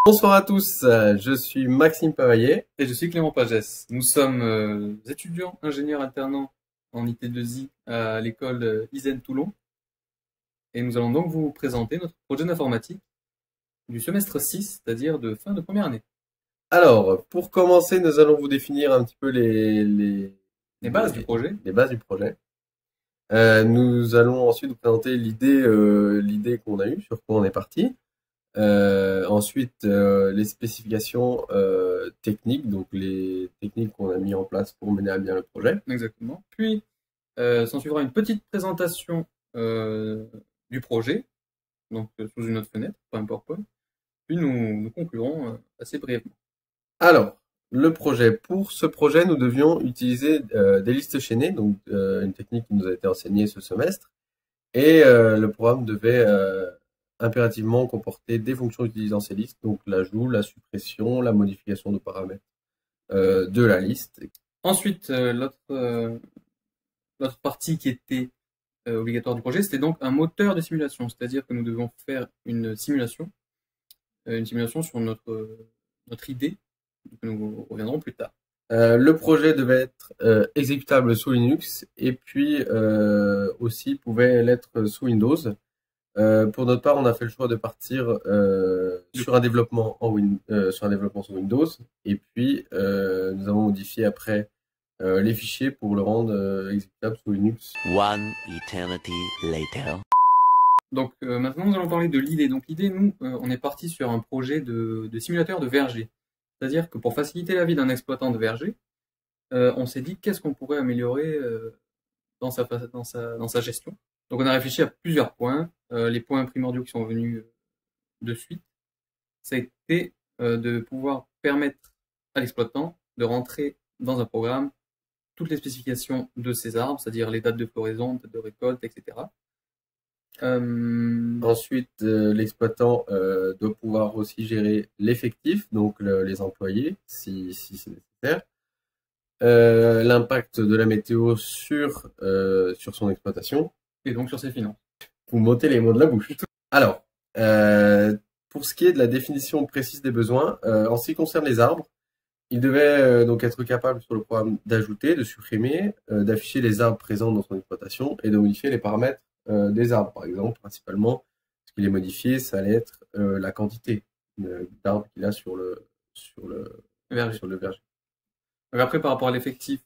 Bonsoir à tous, je suis Maxime Pavaillet. Et je suis Clément Pagès. Nous sommes étudiants ingénieurs alternants en IT2I à l'école ISEN Toulon. Et nous allons donc vous présenter notre projet d'informatique du semestre 6, c'est-à-dire de fin de première année. Alors, pour commencer, nous allons vous définir un petit peu Les bases du projet. les bases du projet. Nous allons ensuite vous présenter l'idée qu'on a eue, sur quoi on est parti. Ensuite, les spécifications techniques, donc les techniques qu'on a mis en place pour mener à bien le projet. Exactement. Puis, s'en suivra une petite présentation du projet, donc sous une autre fenêtre, pas un PowerPoint. Puis nous conclurons assez brièvement. Alors, le projet. Pour ce projet, nous devions utiliser des listes chaînées, donc une technique qui nous a été enseignée ce semestre. Et le programme devait impérativement comporter des fonctions utilisant ces listes, donc l'ajout, la suppression, la modification de paramètres de la liste. Ensuite, l'autre partie qui était obligatoire du projet, c'était donc un moteur de simulation, c'est-à-dire que nous devons faire une simulation sur notre idée, que nous reviendrons plus tard. Le projet devait être exécutable sous Linux et puis aussi pouvait l'être sous Windows. Pour notre part, on a fait le choix de partir sur un développement sous Windows et puis nous avons modifié après les fichiers pour le rendre exécutable sous Linux. One eternity later. Donc maintenant, nous allons parler de l'idée. Donc l'idée, nous, on est parti sur un projet de simulateur de verger. C'est-à-dire que pour faciliter la vie d'un exploitant de verger, on s'est dit qu'est-ce qu'on pourrait améliorer dans sa gestion. Donc on a réfléchi à plusieurs points. Les points primordiaux qui sont venus de suite, ça a été de pouvoir permettre à l'exploitant de rentrer dans un programme toutes les spécifications de ses arbres, c'est-à-dire les dates de floraison, dates de récolte, etc. Ensuite, l'exploitant doit pouvoir aussi gérer l'effectif, donc les employés, si c'est nécessaire. L'impact de la météo sur son exploitation. Et donc sur ses finances. Vous m'ôtez les mots de la bouche. Alors, pour ce qui est de la définition précise des besoins, en ce qui concerne les arbres, il devait donc être capable sur le programme d'ajouter, de supprimer, d'afficher les arbres présents dans son exploitation et de modifier les paramètres des arbres. Par exemple, principalement, ce qu'il est modifié, ça allait être la quantité d'arbres qu'il a sur le verger. Donc après, par rapport à l'effectif,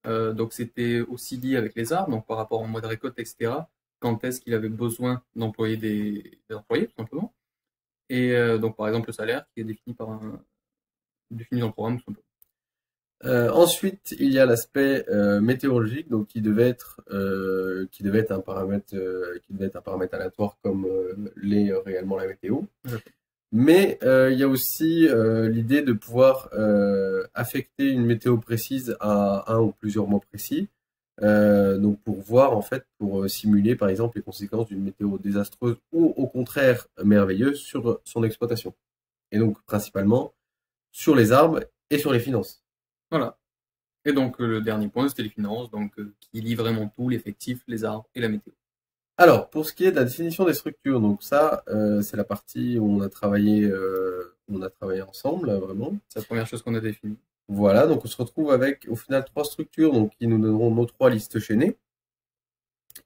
donc c'était aussi lié avec les arbres, donc par rapport au mois de récolte, etc. Quand est-ce qu'il avait besoin d'employer des employés, tout simplement. Et donc par exemple le salaire qui est défini défini dans le programme, tout simplement. Ensuite, il y a l'aspect météorologique, donc qui devait être un paramètre aléatoire comme l'est réellement la météo. Mais il y a aussi l'idée de pouvoir affecter une météo précise à un ou plusieurs mois précis. Donc pour voir en fait, pour simuler par exemple les conséquences d'une météo désastreuse ou au contraire merveilleuse sur son exploitation. Et donc principalement sur les arbres et sur les finances. Voilà. Et donc le dernier point, c'était les finances, donc qui lie vraiment tout, l'effectif, les arbres et la météo. Alors, pour ce qui est de la définition des structures, donc ça, c'est la partie où on a travaillé ensemble, vraiment. C'est la première chose qu'on a définie. Voilà, donc on se retrouve avec, au final, 3 structures, donc qui nous donneront nos 3 listes chaînées.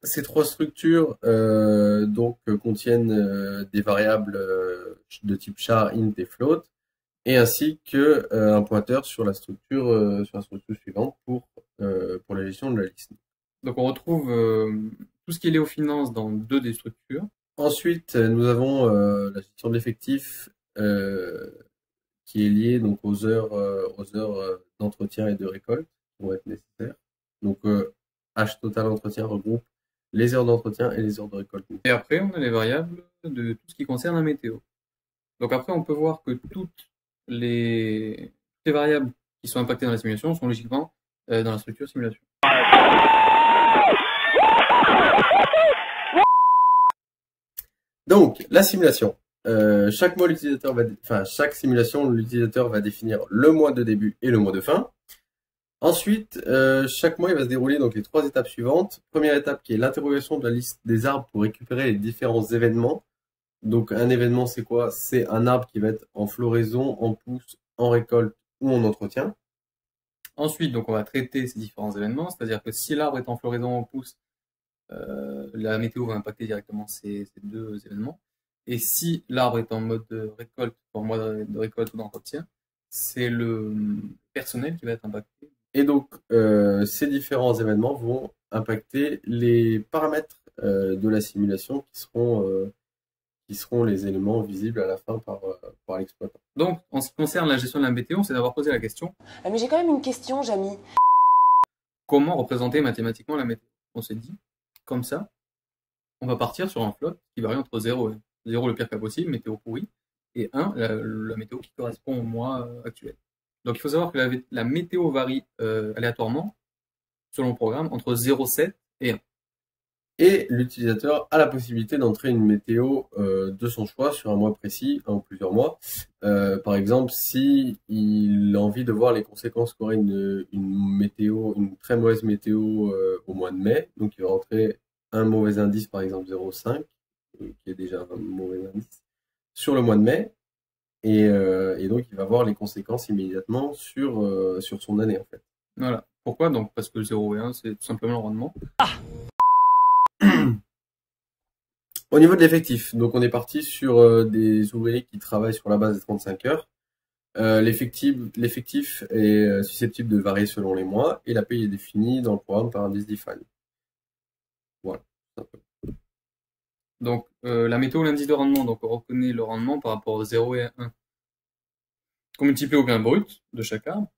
Ces 3 structures, contiennent des variables de type char, int et float, et ainsi que un pointeur sur la structure suivante pour la gestion de la liste. Donc on retrouve tout ce qui est lié aux finances dans 2 des structures. Ensuite, nous avons la gestion de l'effectif qui est liée donc aux heures d'entretien et de récolte qui vont être nécessaires. Donc H total entretien regroupe les heures d'entretien et les heures de récolte. Et après, on a les variables de tout ce qui concerne la météo. Donc après, on peut voir que toutes les variables qui sont impactées dans la simulation sont logiquement dans la structure simulation. Donc, la simulation. Chaque simulation, l'utilisateur va définir le mois de début et le mois de fin. Ensuite, chaque mois, il va se dérouler donc les 3 étapes suivantes. Première étape qui est l'interrogation de la liste des arbres pour récupérer les différents événements Donc un événement, c'est quoi? C'est un arbre qui va être en floraison, en pousse, en récolte ou en entretien. Ensuite, donc on va traiter ces différents événements, c'est-à-dire que si l'arbre est en floraison ou en pousse, la météo va impacter directement ces deux événements. Et si l'arbre est en mode de récolte, en mode de récolte ou d'entretien, c'est le personnel qui va être impacté. Et donc, ces différents événements vont impacter les paramètres de la simulation qui seront les éléments visibles à la fin par l'exploitant. Donc, en ce qui concerne la gestion de la météo, c'est d'avoir posé la question Mais j'ai quand même une question, Jamy. comment représenter mathématiquement la météo? On s'est dit, comme ça, on va partir sur un flotte qui varie entre 0 et 1. 0 le pire cas possible, météo pourrie, et 1, la météo qui correspond au mois actuel. Donc il faut savoir que la météo varie aléatoirement, selon le programme, entre 0,7 et 1. Et l'utilisateur a la possibilité d'entrer une météo de son choix sur un mois précis, un ou plusieurs mois. Par exemple, si il a envie de voir les conséquences qu'aurait une très mauvaise météo au mois de mai, donc il va rentrer un mauvais indice, par exemple 0,5, qui est déjà un mauvais indice, sur le mois de mai, et donc il va voir les conséquences immédiatement sur son année en fait. Voilà. Pourquoi? Donc parce que le 0 et 1, c'est tout simplement le rendement. Au niveau de l'effectif, donc on est parti sur des ouvriers qui travaillent sur la base des 35 heures. L'effectif est susceptible de varier selon les mois et la paye est définie dans le programme par indice define. Voilà. Donc la météo, l'indice de rendement, donc on reconnaît le rendement par rapport au 0 et 1 qu'on multiplie au gain brut de chaque arbre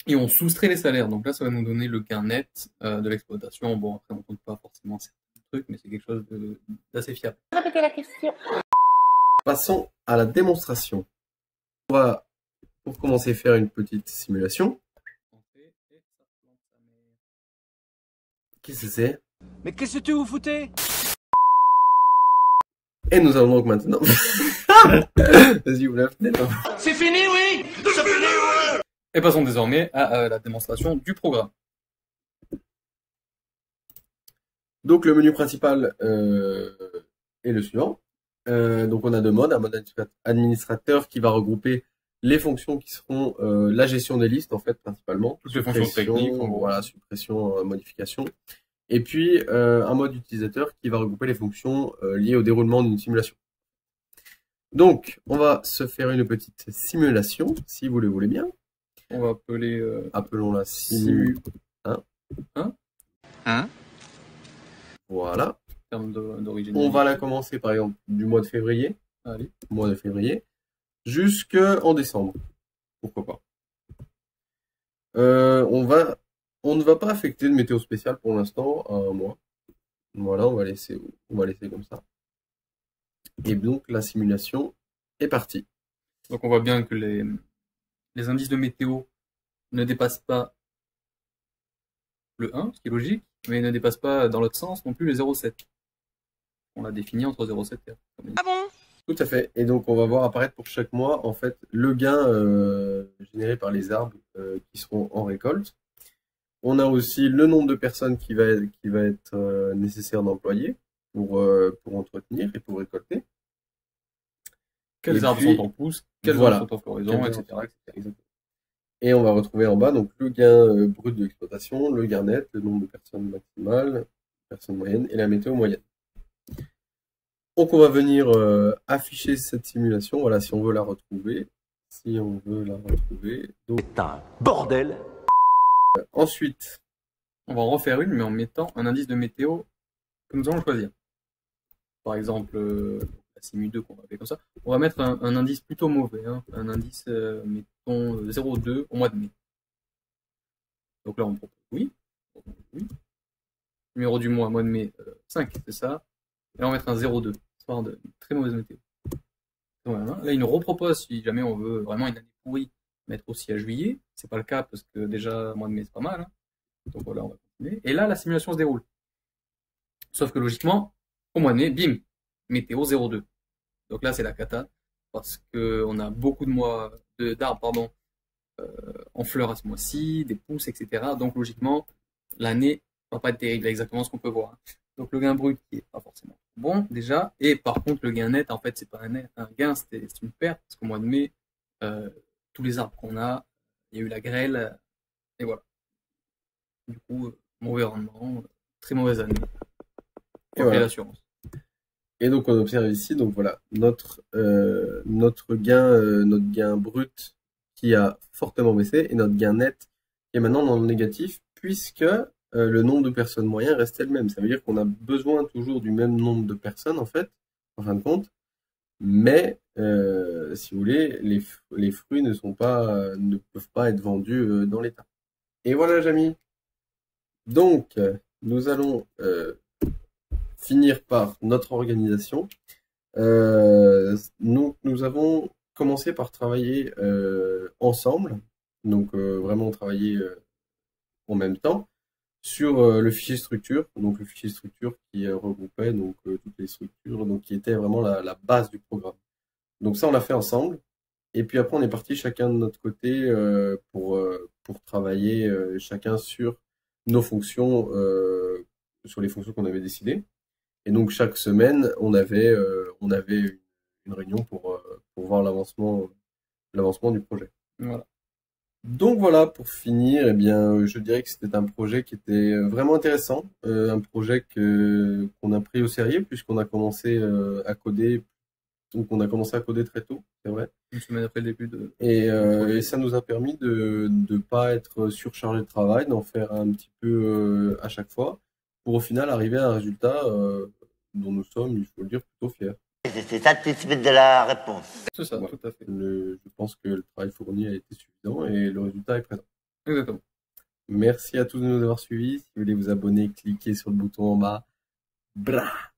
et on soustrait les salaires. Donc là, ça va nous donner le gain net de l'exploitation. Bon, après, on ne compte pas forcément certains trucs, mais c'est quelque chose d'assez fiable. Répétez la question. Passons à la démonstration. On va, pour commencer, faire une petite simulation. Qu'est-ce que c'est? Mais qu'est-ce que vous foutez? Et nous allons donc maintenant... Vas-y, vous la fenêtre. C'est fini, oui. C'est fini, oui. Et passons désormais à la démonstration du programme. Donc le menu principal est le suivant. Donc on a deux modes, un mode administrateur qui va regrouper les fonctions qui seront la gestion des listes en fait principalement. Toutes les fonctions techniques, voilà, suppression, modification. Et puis un mode utilisateur qui va regrouper les fonctions liées au déroulement d'une simulation. Donc on va se faire une petite simulation, si vous le voulez bien. On va appeler... Appelons-la simu 1. Voilà. En termes d'origine. On va la commencer par exemple du mois de février. Allez. Mois de février. Jusqu'en décembre. Pourquoi pas. On ne va pas affecter de météo spéciale pour l'instant à un mois. Voilà, on va laisser comme ça. Et donc la simulation est partie. Donc on voit bien que les indices de météo ne dépassent pas le 1, ce qui est logique, mais ne dépassent pas dans l'autre sens non plus les 0,7. On l'a défini entre 0,7 et 1. Ah bon? Tout à fait. Et donc on va voir apparaître pour chaque mois en fait le gain généré par les arbres qui seront en récolte. On a aussi le nombre de personnes qui va être nécessaire d'employer pour entretenir et pour récolter. Quels arbres sont en pousse, quels arbres sont en floraison, etc. Et on va retrouver en bas donc le gain brut de l'exploitation, le gain net, le nombre de personnes maximales, personnes moyennes et la météo moyenne. Donc on va venir afficher cette simulation, voilà, si on veut la retrouver. Donc, C'est un bordel. Ensuite, on va en refaire une, mais en mettant un indice de météo que nous allons choisir. Par exemple, la Simu 2 qu'on va appeler comme ça. On va mettre un indice plutôt mauvais, hein, un indice, mettons, 0,2 au mois de mai. Donc là, on propose oui. Numéro du mois de mai, 5, c'est ça. Et là, on va mettre un 0,2, histoire de très mauvaise météo. Voilà. Là, il nous repropose, si jamais on veut vraiment une année pourrie, mettre aussi à juillet. C'est pas le cas, parce que déjà, mois de mai, c'est pas mal. Hein. Donc voilà, on va continuer. Et là, la simulation se déroule. Sauf que logiquement, au mois de mai, bim, météo 0,2. Donc là, c'est la cata, parce qu'on a beaucoup de mois d'arbres, en fleurs à ce mois-ci, des pousses, etc. Donc logiquement, l'année va pas être terrible, exactement ce qu'on peut voir. Donc le gain brut qui est pas forcément bon déjà, et par contre le gain net, en fait, c'est pas un gain, c'est une perte, parce qu'au mois de mai, tous les arbres qu'on a, il y a eu la grêle, et voilà. Du coup, mauvais rendement, très mauvaise année. Et voilà. L'assurance. Et donc on observe ici, donc voilà, notre gain brut qui a fortement baissé et notre gain net qui est maintenant dans le négatif, puisque le nombre de personnes moyen restait le même. Ça veut dire qu'on a besoin toujours du même nombre de personnes en fait, en fin de compte, mais si vous voulez, les fruits ne peuvent pas être vendus dans l'état. Et voilà, Jamy. Donc nous allons finir par notre organisation. Nous avons commencé par travailler ensemble, donc vraiment travailler en même temps sur le fichier structure, donc le fichier structure qui regroupait donc toutes les structures, donc qui était vraiment la base du programme. Donc ça on l'a fait ensemble, et puis après on est parti chacun de notre côté pour travailler chacun sur nos fonctions, sur les fonctions qu'on avait décidées. Et donc chaque semaine, on avait une réunion pour voir l'avancement du projet. Voilà. Donc voilà, pour finir, eh bien, je dirais que c'était un projet qui était vraiment intéressant, un projet qu'on a pris au sérieux puisqu'on a commencé à coder, donc on a commencé à coder très tôt, c'est vrai. Une semaine après le début de. Et ça nous a permis de pas être surchargé de travail, d'en faire un petit peu à chaque fois, pour au final arriver à un résultat dont nous sommes, il faut le dire, plutôt fiers. C'est satisfait de la réponse. C'est ça, Ouais. tout à fait. Je pense que le travail fourni a été suffisant et le résultat est présent. Exactement. Merci à tous de nous avoir suivis. Si vous voulez vous abonner, cliquez sur le bouton en bas. Brah!